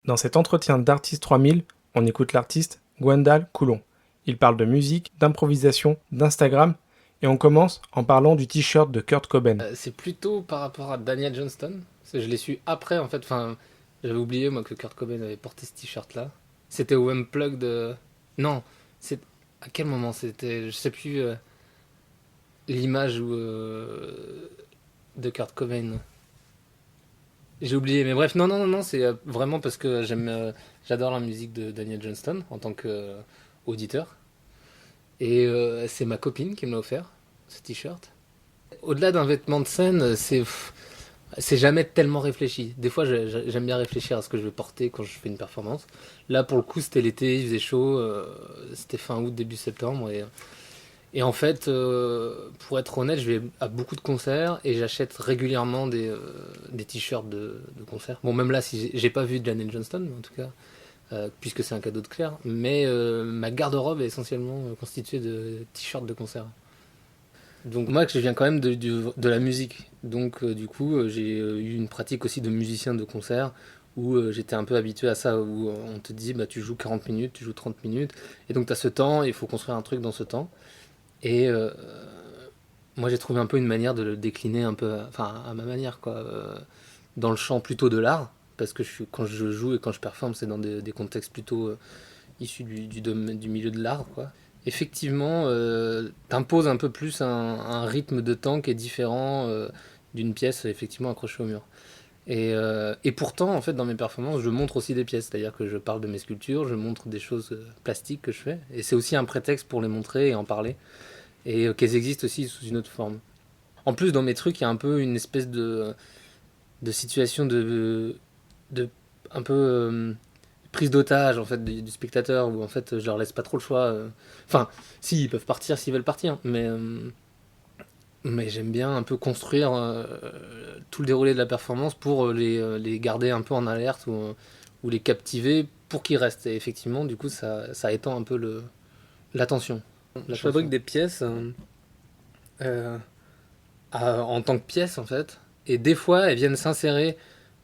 Dans cet entretien d'Artiste 3000, on écoute l'artiste Gwendal Coulon. Il parle de musique, d'improvisation, d'Instagram, et on commence en parlant du t-shirt de Kurt Cobain. C'est plutôt par rapport à Daniel Johnston. Parce que je l'ai su après, en fait. Enfin, j'avais oublié, moi, que Kurt Cobain avait porté ce t-shirt-là. C'était au Unplugged de... Non, c'est... À quel moment c'était? Je sais plus l'image de Kurt Cobain. J'ai oublié, mais bref, non, non, non, non, c'est vraiment parce que j'adore la musique de Daniel Johnston en tant qu'auditeur. Et c'est ma copine qui me l'a offert, ce t-shirt. Au-delà d'un vêtement de scène, c'est jamais tellement réfléchi. Des fois, j'aime bien réfléchir à ce que je vais porter quand je fais une performance. Là, pour le coup, c'était l'été, il faisait chaud, c'était fin août, début septembre. Et en fait, pour être honnête, je vais à beaucoup de concerts et j'achète régulièrement des t-shirts de concerts. Bon, même là, si j'ai pas vu Daniel Johnston, en tout cas, puisque c'est un cadeau de Claire, mais ma garde-robe est essentiellement constituée de t-shirts de concert. Donc moi, je viens quand même de la musique. Donc du coup, j'ai eu une pratique aussi de musicien de concert où j'étais un peu habitué à ça, où on te dit, bah, tu joues 40 minutes, tu joues 30 minutes, et donc tu as ce temps, il faut construire un truc dans ce temps. Et moi, j'ai trouvé un peu une manière de le décliner un peu, enfin, à ma manière, quoi, dans le champ plutôt de l'art, parce que quand je joue et quand je performe, c'est dans des contextes plutôt issus du milieu de l'art, quoi. Effectivement, t'imposes un peu plus un rythme de temps qui est différent d'une pièce effectivement accrochée au mur. Et pourtant, en fait, dans mes performances, je montre aussi des pièces, c'est-à-dire que je parle de mes sculptures, je montre des choses plastiques que je fais, et c'est aussi un prétexte pour les montrer et en parler, et qu'elles existent aussi sous une autre forme. En plus, dans mes trucs, il y a un peu une espèce de situation de un peu prise d'otage en fait du spectateur où en fait je leur laisse pas trop le choix. Enfin, si ils peuvent partir s'ils veulent partir, mais j'aime bien un peu construire tout le déroulé de la performance pour les garder un peu en alerte ou les captiver pour qu'ils restent. Et effectivement, du coup, ça étend un peu l'attention. Je fabrique des pièces euh, en tant que pièces en fait, et des fois elles viennent s'insérer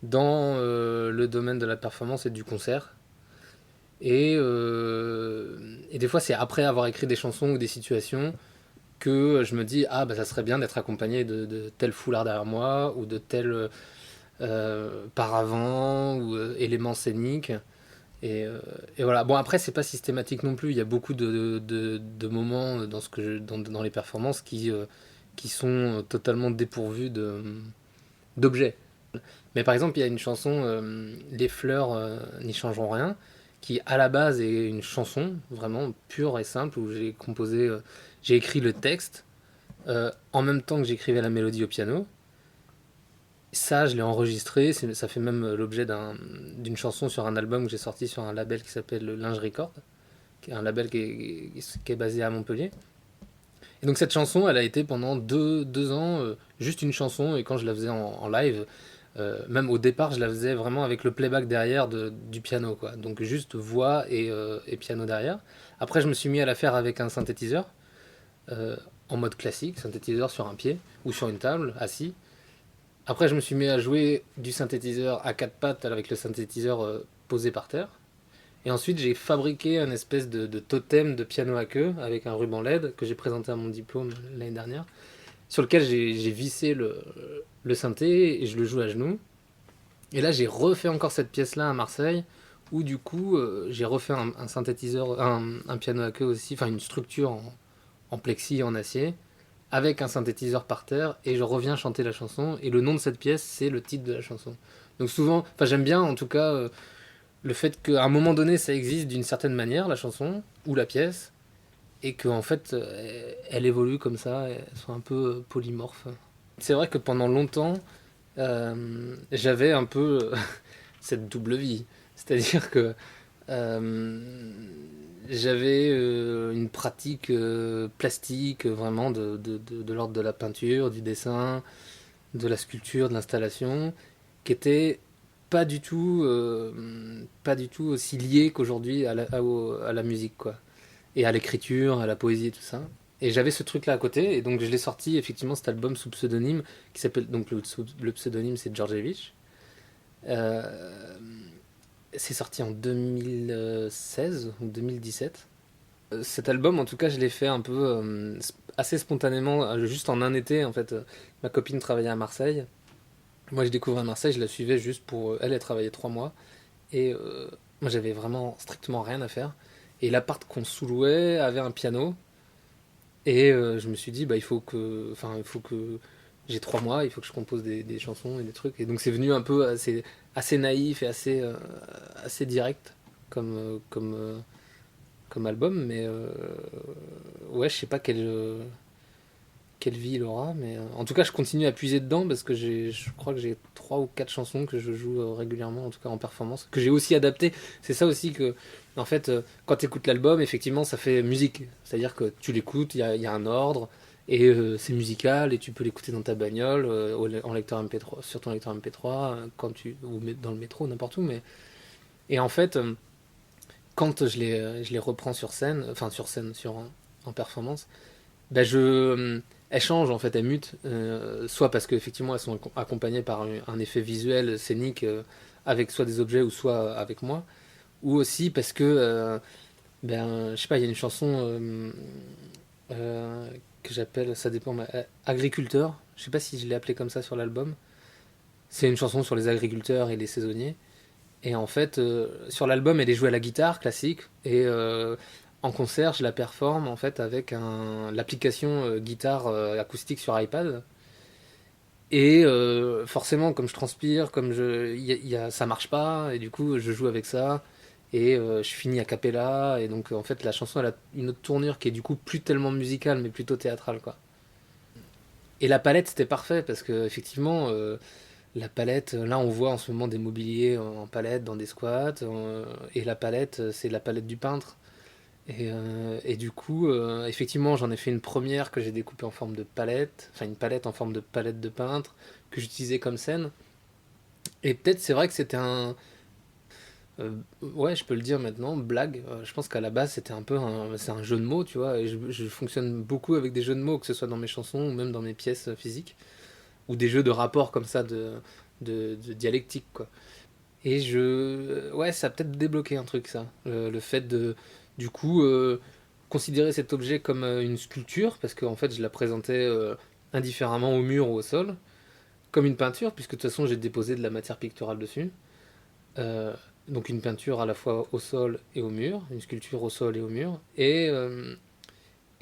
dans le domaine de la performance et du concert. Et des fois, c'est après avoir écrit des chansons ou des situations que je me dis, ah, bah, ça serait bien d'être accompagné de tel foulard derrière moi, ou de tel paravent, ou élément scénique. Et voilà. Bon, après, c'est pas systématique non plus. Il y a beaucoup de moments dans les performances qui sont totalement dépourvus d'objets. Mais par exemple, il y a une chanson, Les fleurs n'y changeront rien, qui à la base est une chanson vraiment pure et simple où j'ai écrit le texte en même temps que j'écrivais la mélodie au piano. Ça, je l'ai enregistré, ça fait même l'objet d'une chanson sur un album que j'ai sorti sur un label qui s'appelle Linge Record, qui est un label qui est basé à Montpellier. Et donc cette chanson, elle a été pendant deux ans juste une chanson, et quand je la faisais en live, même au départ, je la faisais vraiment avec le playback derrière du piano, quoi. Donc juste voix et piano derrière. Après, je me suis mis à la faire avec un synthétiseur, en mode classique, synthétiseur sur un pied ou sur une table, assis. Après, je me suis mis à jouer du synthétiseur à quatre pattes avec le synthétiseur posé par terre. Et ensuite, j'ai fabriqué un espèce de totem de piano à queue avec un ruban LED que j'ai présenté à mon diplôme l'année dernière, sur lequel j'ai vissé le synthé et je le joue à genoux. Et là, j'ai refait encore cette pièce-là à Marseille, où du coup, j'ai refait un synthétiseur, un piano à queue aussi, enfin une structure en plexi, en acier, avec un synthétiseur par terre, et je reviens chanter la chanson. Et le nom de cette pièce, c'est le titre de la chanson. Donc souvent, enfin j'aime bien en tout cas le fait qu'à un moment donné, ça existe d'une certaine manière, la chanson, ou la pièce, et qu'en fait, elle évolue comme ça, elle soit un peu polymorphe. C'est vrai que pendant longtemps, j'avais un peu cette double vie. C'est-à-dire que euh, j'avais une pratique plastique vraiment de l'ordre de la peinture, du dessin, de la sculpture, de l'installation, qui était pas du tout aussi liée qu'aujourd'hui à la musique, quoi. Et à l'écriture, à la poésie et tout ça. Et j'avais ce truc-là à côté, et donc je l'ai sorti effectivement cet album sous pseudonyme, qui s'appelle, donc le pseudonyme c'est Djordjevic. Euh, C'est sorti en 2016 ou 2017. Cet album, en tout cas, je l'ai fait un peu assez spontanément, juste en un été. En fait, ma copine travaillait à Marseille. Moi, je découvrais à Marseille, je la suivais juste pour. Elle travaillait 3 mois. Et moi, j'avais vraiment strictement rien à faire. Et l'appart qu'on sous-louait avait un piano. Et je me suis dit, bah, il faut que j'ai 3 mois, il faut que je compose des chansons et des trucs. Et donc, c'est venu un peu assez naïf et assez direct comme album. Mais ouais, je sais pas quelle vie il aura, mais en tout cas, je continue à puiser dedans parce que je crois que j'ai 3 ou 4 chansons que je joue régulièrement, en tout cas en performance, que j'ai aussi adapté. C'est ça aussi que, en fait, quand tu écoutes l'album, effectivement, ça fait musique. C'est-à-dire que tu l'écoutes, il y a un ordre et c'est musical et tu peux l'écouter dans ta bagnole, en lecteur MP3, sur ton lecteur MP3, ou dans le métro, n'importe où. Et en fait, quand je les reprends sur scène, en performance, bah elles changent en fait, elles mutent, soit parce qu'effectivement elles sont accompagnées par un effet visuel scénique avec soit des objets ou soit avec moi, ou aussi parce que, je sais pas, il y a une chanson euh, que j'appelle, ça dépend, Agriculteur, je sais pas si je l'ai appelé comme ça sur l'album, c'est une chanson sur les agriculteurs et les saisonniers, et en fait, sur l'album, elle est jouée à la guitare classique. Et en concert, je la performe en fait avec l'application guitare acoustique sur iPad. Et forcément, comme je transpire, ça marche pas. Et du coup, je joue avec ça. Et je finis a cappella. Et donc, en fait, la chanson, elle a une autre tournure qui est du coup plus tellement musicale, mais plutôt théâtrale, quoi. Et la palette, c'était parfait parce que effectivement, la palette, là on voit en ce moment des mobiliers en palette dans des squats, et la palette, c'est la palette du peintre. Et du coup, effectivement, j'en ai fait une première que j'ai découpée en forme de palette, enfin une palette en forme de palette de peintre, que j'utilisais comme scène. Et peut-être c'est vrai que c'était ouais, je peux le dire maintenant, blague. Je pense qu'à la base c'était c'est un jeu de mots, tu vois, et je fonctionne beaucoup avec des jeux de mots, que ce soit dans mes chansons ou même dans mes pièces physiques, ou des jeux de rapport comme ça, de dialectique, quoi. Et ouais, ça a peut-être débloqué un truc, ça. Le fait du coup, considérer cet objet comme une sculpture, parce qu'en fait, je la présentais indifféremment au mur ou au sol, comme une peinture, puisque de toute façon, j'ai déposé de la matière picturale dessus. Euh, donc une peinture à la fois au sol et au mur, une sculpture au sol et au mur. Et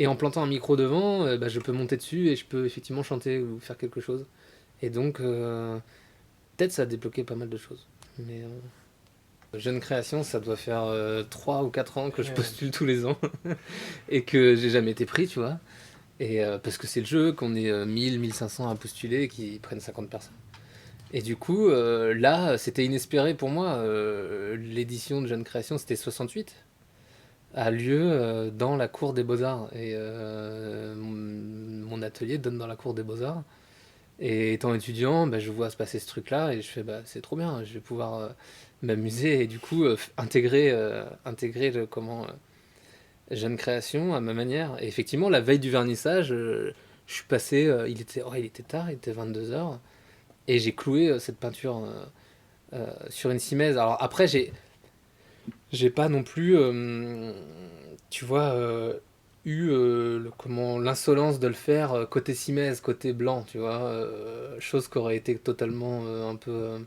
en plantant un micro devant, je peux monter dessus et je peux effectivement chanter ou faire quelque chose. Et donc, peut-être ça a débloqué pas mal de choses. Mais jeune création, ça doit faire 3 ou 4 ans que je Ouais. postule tous les ans et que j'ai jamais été pris, tu vois. Et parce que c'est le jeu, qu'on est 1000, 1500 à postuler et qu'ils prennent 50 personnes. Et du coup, là, c'était inespéré pour moi. L'édition de Jeune Création, c'était 68, a lieu dans la cour des Beaux-Arts. Et mon atelier donne dans la cour des Beaux-Arts. Et étant étudiant, je vois se passer ce truc-là et je fais, c'est trop bien, je vais pouvoir m'amuser et du coup intégrer jeune création à ma manière. Et effectivement, la veille du vernissage, je suis passé, il était tard, il était 22 heures et j'ai cloué cette peinture sur une simèse. Alors après, j'ai pas non plus, tu vois, eu l'insolence de le faire côté simèse, côté blanc, tu vois, chose qui aurait été totalement un peu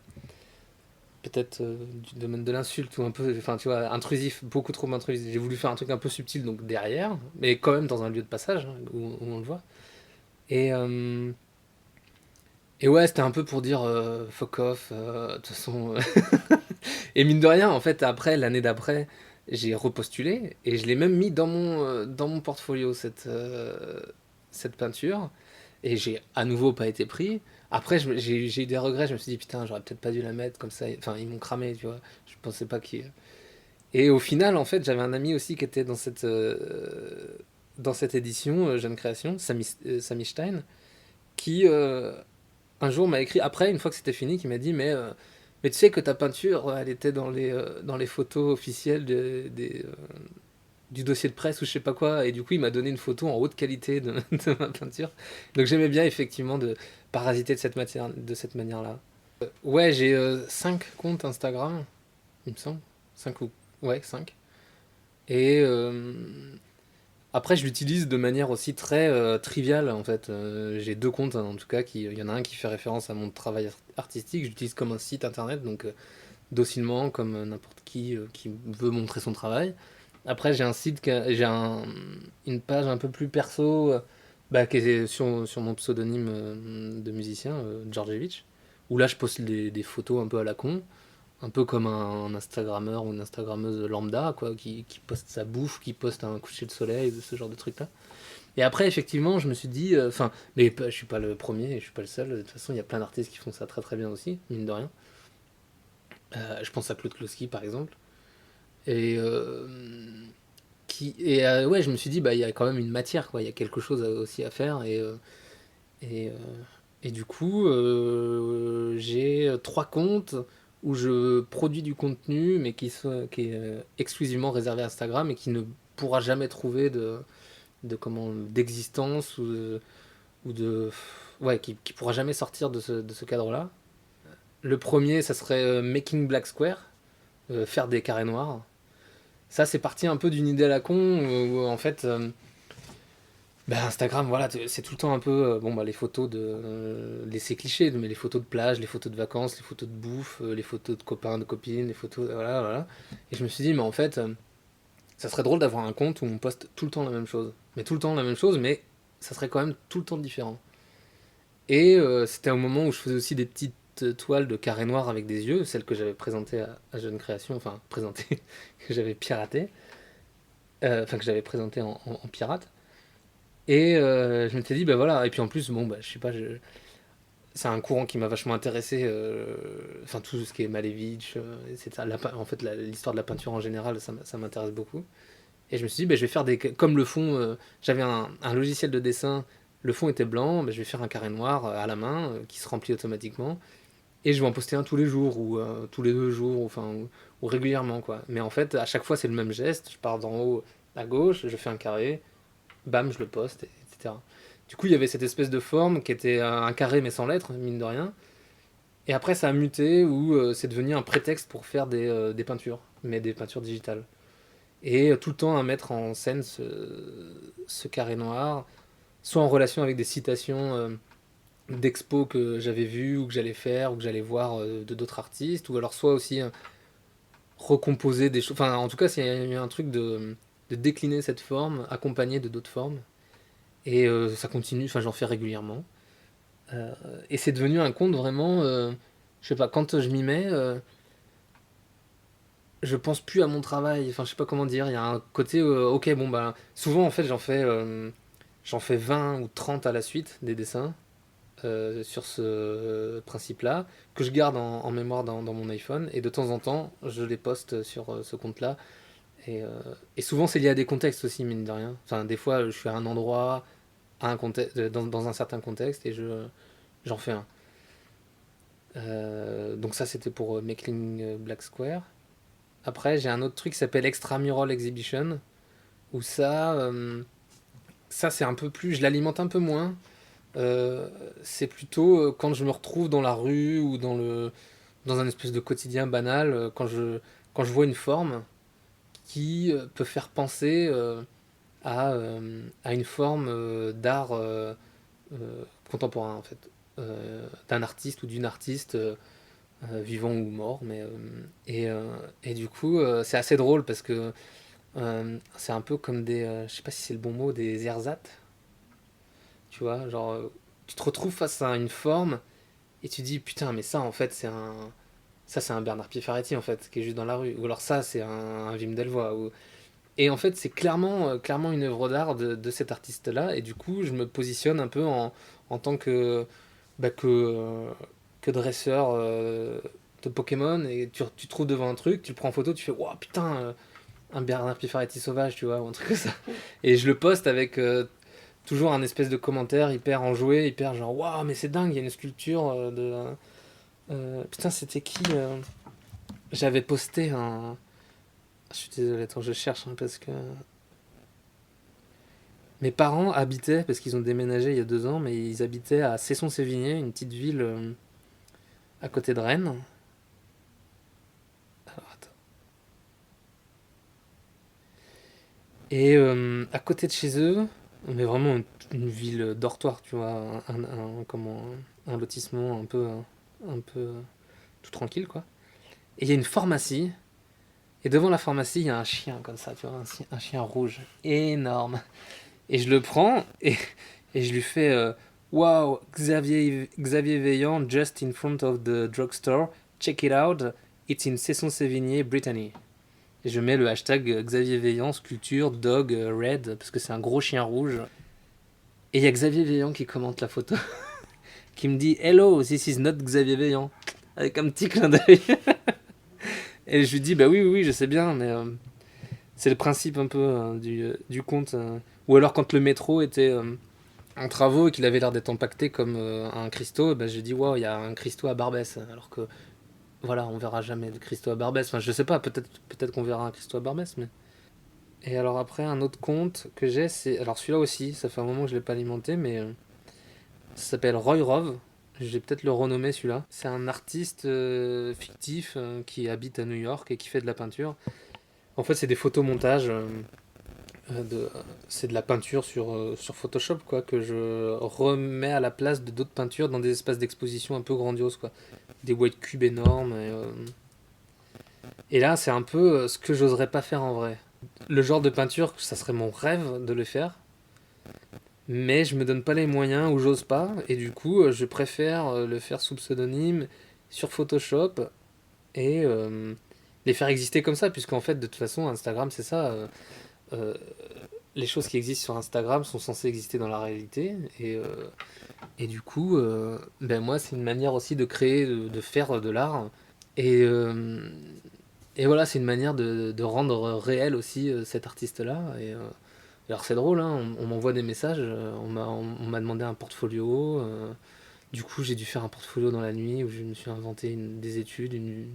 peut-être du domaine de l'insulte ou un peu, enfin tu vois, intrusif, beaucoup trop intrusif. J'ai voulu faire un truc un peu subtil donc derrière, mais quand même dans un lieu de passage hein, où on le voit. Et et ouais, c'était un peu pour dire fuck off, de toute façon. Et mine de rien, en fait, après, l'année d'après, j'ai repostulé et je l'ai même mis dans mon portfolio, cette peinture. Et j'ai à nouveau pas été pris. Après, j'ai eu des regrets. Je me suis dit, putain, j'aurais peut-être pas dû la mettre comme ça. Enfin, ils m'ont cramé, tu vois. Je pensais pas qu'ils. Et au final, en fait, j'avais un ami aussi qui était dans cette édition, Jeune Création, Samy Stein, qui un jour m'a écrit, après, une fois que c'était fini, qui m'a dit, mais tu sais que ta peinture, elle était dans les photos officielles du dossier de presse ou je sais pas quoi, et du coup il m'a donné une photo en haute qualité de ma peinture. Donc j'aimais bien effectivement de parasiter de cette manière-là. Ouais, j'ai 5 comptes Instagram, il me semble. 5 ou... Ouais, 5. Et après, je l'utilise de manière aussi très triviale, en fait. J'ai deux comptes, hein, en tout cas. Il y en a un qui fait référence à mon travail artistique. J'utilise comme un site internet, donc docilement, comme n'importe qui veut montrer son travail. Après, j'ai un site, une page un peu plus perso, bah, qui est sur mon pseudonyme de musicien, Djordjevic, où là, je poste des photos un peu à la con, un peu comme un Instagrammeur ou une Instagrammeuse lambda, quoi, qui poste sa bouffe, qui poste un coucher de soleil, ce genre de trucs-là. Et après, effectivement, je me suis dit, enfin, je suis pas le premier, je suis pas le seul. De toute façon, il y a plein d'artistes qui font ça très très bien aussi, mine de rien. Je pense à Claude Kloski, par exemple. Et ouais, je me suis dit, bah, il y a quand même une matière, quoi. Il y a quelque chose aussi à faire. Et, euh, et du coup, j'ai trois comptes où je produis du contenu, mais qui est exclusivement réservé à Instagram et qui ne pourra jamais trouver d'existence ou de ouais, qui pourra jamais sortir de ce cadre-là. Le premier, ça serait Making Black Square, faire des carrés noirs. Ça, c'est parti un peu d'une idée à la con, où en fait, bah, Instagram, voilà, c'est tout le temps un peu, bon, bah, les photos c'est cliché, mais les photos de plage, les photos de vacances, les photos de bouffe, les photos de copains, de copines, les photos, voilà, voilà. Et je me suis dit, mais en fait, ça serait drôle d'avoir un compte où on poste tout le temps la même chose. Mais tout le temps la même chose, mais ça serait quand même tout le temps différent. Et c'était un moment où je faisais aussi des petites toiles de carré noir avec des yeux, celles que j'avais présentées à Jeune Création, enfin, présentées, que j'avais piratées, enfin, que j'avais présentées en pirate. Et je m'étais dit, bah voilà, et puis en plus, bon, bah je sais pas, c'est un courant qui m'a vachement intéressé, enfin tout ce qui est Malevich, etc. En fait, l'histoire de la peinture en général, ça m'intéresse beaucoup. Et je me suis dit, bah, je vais faire comme le fond, j'avais un logiciel de dessin, le fond était blanc, bah, je vais faire un carré noir à la main qui se remplit automatiquement. Et je vais en poster un tous les jours, ou tous les 2 jours, enfin, ou régulièrement, quoi. Mais en fait, à chaque fois, c'est le même geste, je pars d'en haut à gauche, je fais un carré, bam, je le poste, etc. Du coup, il y avait cette espèce de forme qui était un carré mais sans lettres, mine de rien. Et après, ça a muté où c'est devenu un prétexte pour faire des peintures, mais des peintures digitales. Et tout le temps à mettre en scène ce carré noir, soit en relation avec des citations d'expos que j'avais vues ou que j'allais faire ou que j'allais voir de d'autres artistes, ou alors soit aussi recomposer des choses. Enfin, en tout cas, c'est un truc de décliner cette forme accompagnée de d'autres formes. Et ça continue, enfin j'en fais régulièrement. Euh, et c'est devenu un compte vraiment, je sais pas, quand je m'y mets, je pense plus à mon travail, enfin je sais pas comment dire, il y a un côté, ok bon bah, souvent en fait j'en fais 20 ou 30 à la suite des dessins sur ce principe-là, que je garde en mémoire dans mon iPhone, et de temps en temps je les poste sur ce compte-là. Et, euh, et souvent c'est lié à des contextes aussi, mine de rien. Enfin des fois je suis à un endroit, à un contexte, dans un certain contexte, et j'en fais un. Donc ça c'était pour Making Black Square. Après j'ai un autre truc qui s'appelle Extramural Exhibition, où ça c'est un peu plus, je l'alimente un peu moins. Euh, c'est plutôt quand je me retrouve dans la rue ou dans un espèce de quotidien banal, quand je vois une forme qui peut faire penser à une forme d'art contemporain en fait. D'un artiste ou d'une artiste vivant ou mort. Et, euh, et du coup, c'est assez drôle parce que c'est un peu comme je sais pas si c'est le bon mot, des ersatz, tu vois, genre, tu te retrouves face à une forme et tu dis, putain, mais ça, en fait, ça, c'est un Bernard Piffaretti, en fait, qui est juste dans la rue. Ou alors ça, c'est un Wim Delvoye. Et en fait, c'est clairement une œuvre d'art de cet artiste-là. Et du coup, je me positionne un peu en tant bah, que dresseur de Pokémon. Et tu te trouves devant un truc, tu le prends en photo, tu fais, waouh, putain, un Bernard Piffaretti sauvage, tu vois, ou un truc comme ça. Et je le poste avec toujours un espèce de commentaire hyper enjoué, hyper genre, waouh, mais c'est dingue, il y a une sculpture putain, c'était qui J'avais posté un. Je suis désolé, attends, je cherche hein, parce que. Mes parents habitaient, parce qu'ils ont déménagé il y a 2 ans, mais ils habitaient à Cesson-Sévigné, une petite ville à côté de Rennes. Alors attends. Et à côté de chez eux, on est vraiment une ville dortoir, tu vois, un lotissement un peu tout tranquille, quoi. Et il y a une pharmacie, et devant la pharmacie, il y a un chien comme ça, tu vois, un chien rouge, énorme. Et je le prends, et je lui fais Wow, Xavier Veillant, just in front of the drugstore, check it out, it's in Cesson-Sévigné, Brittany. Et je mets le hashtag Xavier Veillant, sculpture, dog, red, parce que c'est un gros chien rouge. Et il y a Xavier Veillant qui commente la photo, qui me dit Hello, this is not Xavier Veillant, avec un petit clin d'œil. Et je lui dis Bah oui, oui, oui, je sais bien, mais c'est le principe un peu du conte. Ou alors quand le métro était en travaux et qu'il avait l'air d'être impacté comme un Christo, bah, j'ai dit Waouh, il y a un Christo à Barbès. Alors que voilà, on verra jamais de Christo à Barbès. Enfin, je sais pas, peut-être qu'on verra un Christo à Barbès, mais. Et alors après, un autre compte que j'ai, c'est. Alors celui-là aussi, ça fait un moment que je l'ai pas alimenté, mais ça s'appelle Roy Rove. Je vais peut-être le renommer celui-là. C'est un artiste fictif qui habite à New York et qui fait de la peinture. En fait, c'est des photomontages. C'est de la peinture sur Photoshop quoi, que je remets à la place de d'autres peintures dans des espaces d'exposition un peu grandioses. Quoi. Des white cubes énormes. Et là, c'est un peu ce que j'oserais pas faire en vrai. Le genre de peinture, ça serait mon rêve de le faire. Mais je me donne pas les moyens ou j'ose pas. Et du coup, je préfère le faire sous pseudonyme sur Photoshop et les faire exister comme ça. Puisqu'en fait, de toute façon, Instagram, c'est ça. Euh, les choses qui existent sur Instagram sont censées exister dans la réalité. Et du coup, ben moi, c'est une manière aussi de créer, de faire de l'art. Et, euh, et voilà, c'est une manière de rendre réel aussi cet artiste-là. Alors c'est drôle, hein, on m'envoie des messages, on m'a demandé un portfolio. Du coup, j'ai dû faire un portfolio dans la nuit où je me suis inventé des études,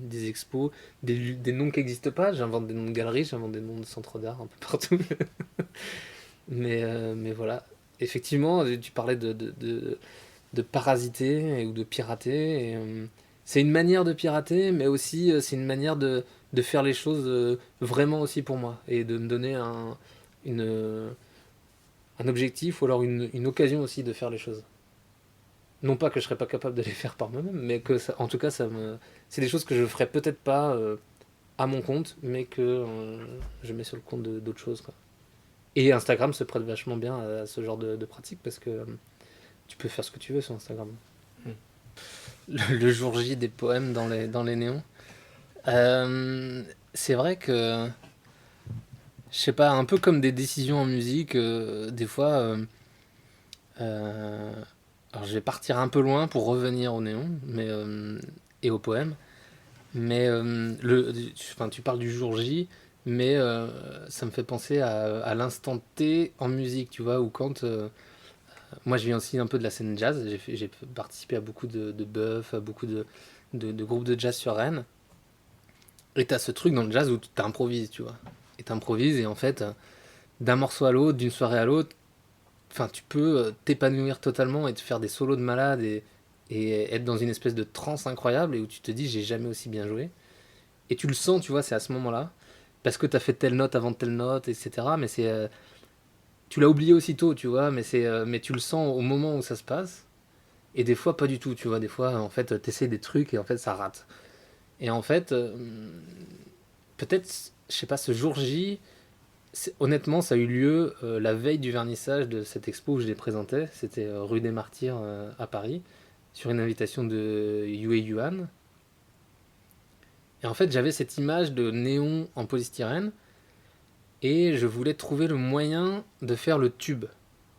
des expos, des noms qui n'existent pas. J'invente des noms de galeries, j'invente des noms de centres d'art un peu partout. Mais voilà. Effectivement, tu parlais de parasiter ou de pirater. C'est une manière de pirater, mais aussi c'est une manière de faire les choses vraiment aussi pour moi et de me donner une, un objectif ou alors une occasion aussi de faire les choses. Non pas que je serais pas capable de les faire par moi-même, mais que en tout cas, c'est des choses que je ferais peut-être pas à mon compte, mais que je mets sur le compte d'autres choses. Quoi. Et Instagram se prête vachement bien à ce genre de pratique parce que tu peux faire ce que tu veux sur Instagram. Le jour J des poèmes dans les néons. C'est vrai que, je sais pas, un peu comme des décisions en musique, des fois, euh, alors je vais partir un peu loin pour revenir au néon et au poème, mais enfin, tu parles du jour J, mais ça me fait penser à l'instant T en musique, tu vois, ou quand moi je viens aussi un peu de la scène jazz, j'ai participé à beaucoup de buffs, à beaucoup de groupes de jazz sur Rennes. Et t'as ce truc dans le jazz où t'improvises, tu vois. Et t'improvises, et en fait, d'un morceau à l'autre, d'une soirée à l'autre, enfin, tu peux t'épanouir totalement et te faire des solos de malade et être dans une espèce de transe incroyable et où tu te dis, j'ai jamais aussi bien joué. Et tu le sens, tu vois, c'est à ce moment-là. Parce que t'as fait telle note avant telle note, etc. Mais tu l'as oublié aussitôt, tu vois, mais tu le sens au moment où ça se passe. Et des fois, pas du tout, tu vois. Des fois, en fait, t'essaies des trucs et en fait, ça rate. Et en fait, peut-être, je sais pas, ce jour J, honnêtement, ça a eu lieu la veille du vernissage de cette expo où je les présentais. C'était rue des Martyrs à Paris, sur une invitation de Yue Yuan. Et en fait, j'avais cette image de néon en polystyrène et je voulais trouver le moyen de faire le tube.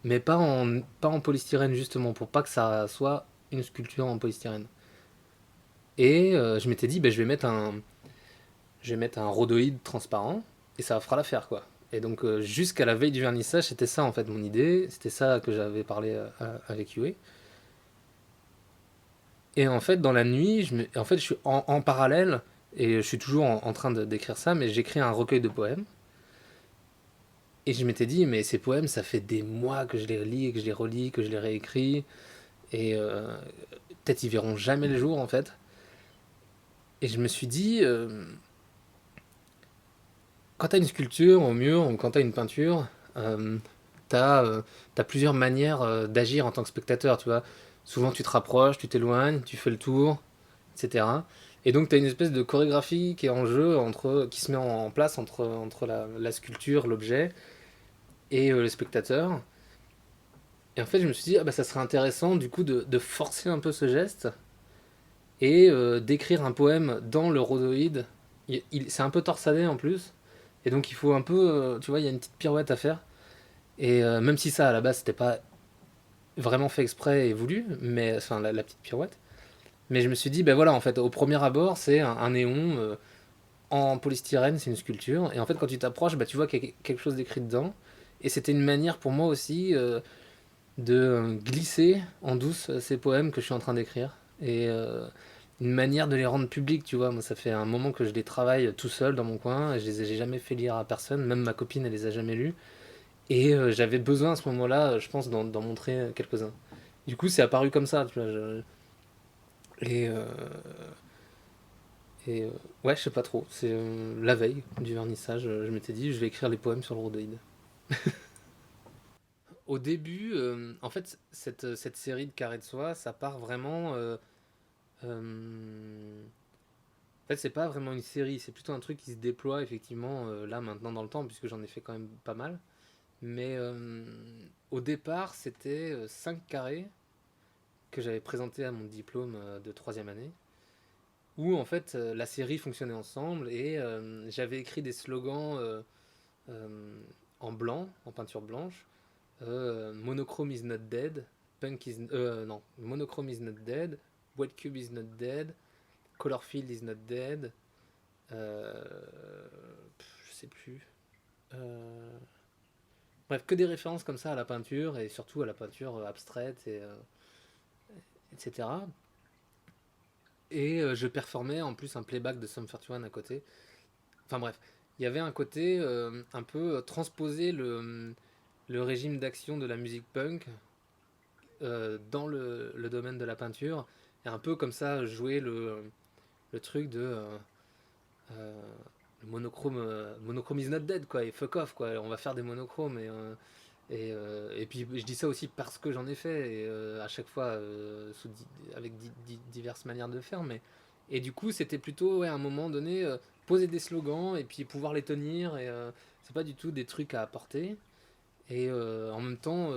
Mais pas en polystyrène justement, pour pas que ça soit une sculpture en polystyrène. Et je m'étais dit, ben, je vais mettre un rhodoïde transparent et ça fera l'affaire quoi. Et donc jusqu'à la veille du vernissage, c'était ça en fait mon idée, c'était ça que j'avais parlé avec Yue. Et en fait dans la nuit, en fait je suis en parallèle et je suis toujours en train d'écrire ça, mais j'écris un recueil de poèmes. Et je m'étais dit mais ces poèmes, ça fait des mois que je les lis, que je les relis, que je les réécris et peut-être ils verront jamais le jour en fait. Et je me suis dit quand tu as une sculpture au mur ou quand tu as une peinture, euh, tu as, plusieurs manières d'agir en tant que spectateur, tu vois. Souvent tu te rapproches, tu t'éloignes, tu fais le tour, etc. Et donc tu as une espèce de chorégraphie qui est en jeu, qui se met en place entre la sculpture, l'objet et le spectateur. Et en fait je me suis dit, ah bah, ça serait intéressant du coup de forcer un peu ce geste et d'écrire un poème dans le rhodoïde. C'est un peu torsadé en plus. Et donc il faut un peu, tu vois, il y a une petite pirouette à faire. Et même si ça, à la base, c'était pas vraiment fait exprès et voulu, mais enfin la petite pirouette. Mais je me suis dit, ben voilà, en fait, au premier abord, c'est un néon en polystyrène, c'est une sculpture. Et en fait, quand tu t'approches, bah, tu vois qu'il y a quelque chose d'écrit dedans. Et c'était une manière pour moi aussi de glisser en douce ces poèmes que je suis en train d'écrire. Et une manière de les rendre publics, tu vois. Moi, ça fait un moment que je les travaille tout seul dans mon coin. J'ai jamais fait lire à personne. Même ma copine, elle les a jamais lus. Et j'avais besoin à ce moment-là, je pense, d'en montrer quelques-uns. Du coup, c'est apparu comme ça, tu vois. Et, euh, et ouais, je sais pas trop. C'est la veille du vernissage, je m'étais dit, je vais écrire les poèmes sur le rhodoïde. Au début, en fait, cette série de carrés de soie, ça part vraiment. En fait, c'est pas vraiment une série, c'est plutôt un truc qui se déploie effectivement là maintenant dans le temps, puisque j'en ai fait quand même pas mal. Mais au départ, c'était 5 carrés que j'avais présenté à mon diplôme de troisième année, où en fait la série fonctionnait ensemble et j'avais écrit des slogans euh, en blanc, en peinture blanche. Monochrome is not dead, punk is non, monochrome is not dead, white cube is not dead, color field is not dead. Euh, je sais plus. Euh, Bref, que des références comme ça à la peinture et surtout à la peinture abstraite et etc. Et je performais en plus un playback de Sum 41 à côté. Enfin bref, il y avait un côté un peu transposer le régime d'action de la musique punk dans le domaine de la peinture. Et un peu comme ça jouer le truc de euh, le monochrome, monochrome is not dead quoi, et fuck off quoi, on va faire des monochromes. Et puis je dis ça aussi parce que j'en ai fait, et à chaque fois avec diverses manières de faire. Et du coup, c'était plutôt ouais, à un moment donné poser des slogans et puis pouvoir les tenir. Et c'est pas du tout des trucs à apporter. Et en même temps,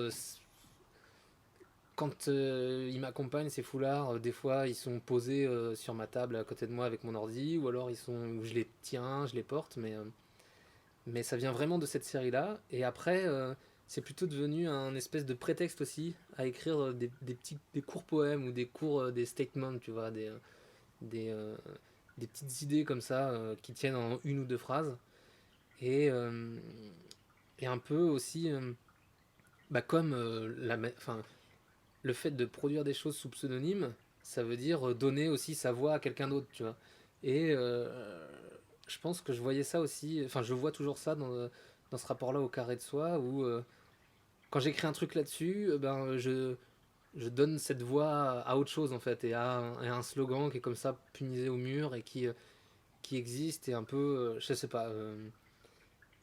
quand ils m'accompagnent, ces foulards, des fois ils sont posés sur ma table à côté de moi avec mon ordi, ou alors je les tiens, je les porte, mais ça vient vraiment de cette série-là. Et après, c'est plutôt devenu un espèce de prétexte aussi à écrire des courts poèmes ou des statements, tu vois, des, euh, des petites idées comme ça qui tiennent en une ou deux phrases. Et, euh, et un peu aussi, bah, comme enfin, le fait de produire des choses sous pseudonyme, ça veut dire donner aussi sa voix à quelqu'un d'autre, tu vois. Et je pense que je voyais ça aussi, enfin je vois toujours ça dans ce rapport-là au carré de soie, où quand j'écris un truc là-dessus, ben je donne cette voix à autre chose en fait, et à un slogan qui est comme ça punisé au mur et qui existe, et un peu, je sais pas,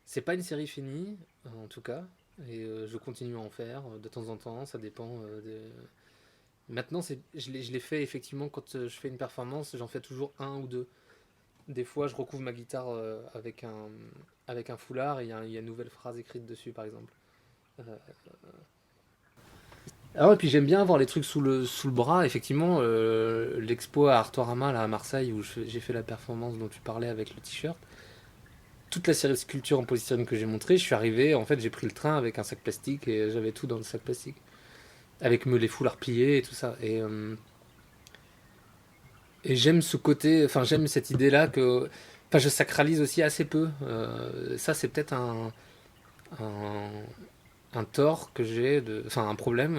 c'est pas une série finie, en tout cas, et je continue à en faire de temps en temps, ça dépend Maintenant, je l'ai fait effectivement quand je fais une performance, j'en fais toujours un ou deux. Des fois, je recouvre ma guitare avec un foulard et il y a une nouvelle phrase écrite dessus, par exemple. Euh, Ah ouais, puis j'aime bien avoir les trucs sous le bras. Effectivement, l'expo à Artorama là, à Marseille, où j'ai fait la performance dont tu parlais avec le t-shirt, toute la série de sculptures en polystyrène que j'ai montré, je suis arrivé, en fait, j'ai pris le train avec un sac plastique et j'avais tout dans le sac plastique. Avec les foulards pliés et tout ça. Et j'aime ce côté, enfin j'aime cette idée-là que, enfin je sacralise aussi assez peu. Ça c'est peut-être un, un tort que j'ai, enfin un problème.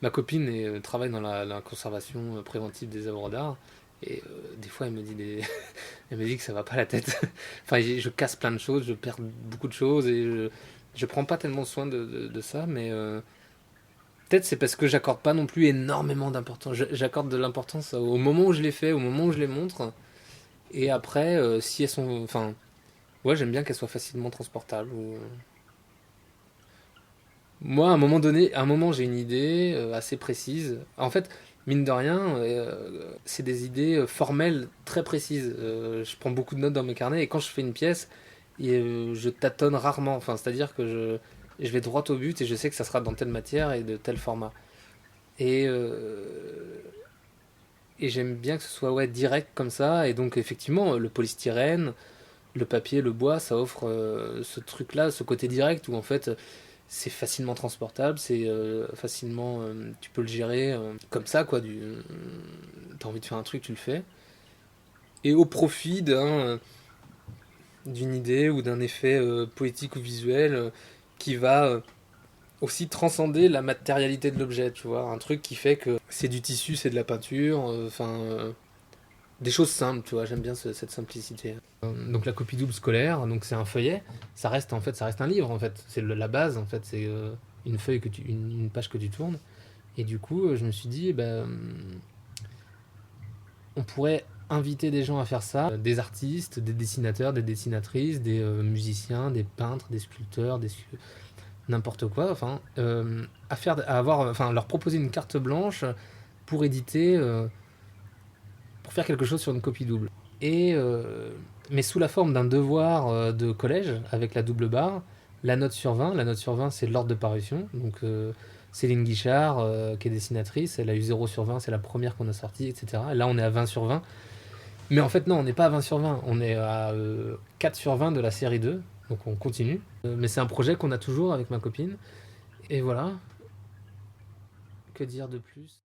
Ma copine travaille dans la conservation préventive des œuvres d'art. Et des fois elle me dit elle me dit que ça va pas la tête. Enfin je casse plein de choses, je perds beaucoup de choses et je prends pas tellement soin de ça, mais peut-être c'est parce que j'accorde pas non plus énormément d'importance. J'accorde de l'importance au moment où je les fais, au moment où je les montre. Et après, si elles sont. Enfin, Ouais, j'aime bien qu'elle soit facilement transportable. Moi, à un moment donné, à un moment, j'ai une idée assez précise. En fait, mine de rien, c'est des idées formelles très précises. Je prends beaucoup de notes dans mes carnets et quand je fais une pièce, je tâtonne rarement. Enfin, c'est-à-dire que je vais droit au but et je sais que ça sera dans telle matière et de tel format. Et, euh, et j'aime bien que ce soit ouais, direct comme ça. Et donc, effectivement, le polystyrène, le papier, le bois, ça offre ce truc-là, ce côté direct où en fait c'est facilement transportable, c'est facilement, tu peux le gérer comme ça quoi. T'as envie de faire un truc, tu le fais. Et au profit d'une idée ou d'un effet poétique ou visuel qui va aussi transcender la matérialité de l'objet, tu vois, un truc qui fait que c'est du tissu, c'est de la peinture, des choses simples, tu vois, j'aime bien cette simplicité. Donc la copie double scolaire, donc c'est un feuillet, ça reste un livre en fait, c'est la base en fait, c'est une feuille une page que tu tournes. Et du coup, je me suis dit, on pourrait inviter des gens à faire ça, des artistes, des dessinateurs, des dessinatrices, des musiciens, des peintres, des sculpteurs, n'importe quoi, enfin, enfin, leur proposer une carte blanche pour éditer, pour faire quelque chose sur une copie double. Et, mais sous la forme d'un devoir de collège, avec la double barre, la note sur 20 c'est l'ordre de parution, donc Céline Guichard, qui est dessinatrice, elle a eu 0/20, c'est la première qu'on a sortie, etc. Là on est à 20/20, mais en fait non, on n'est pas à 20/20, on est à 4/20 de la série 2, donc on continue. Mais c'est un projet qu'on a toujours avec ma copine, et voilà, que dire de plus.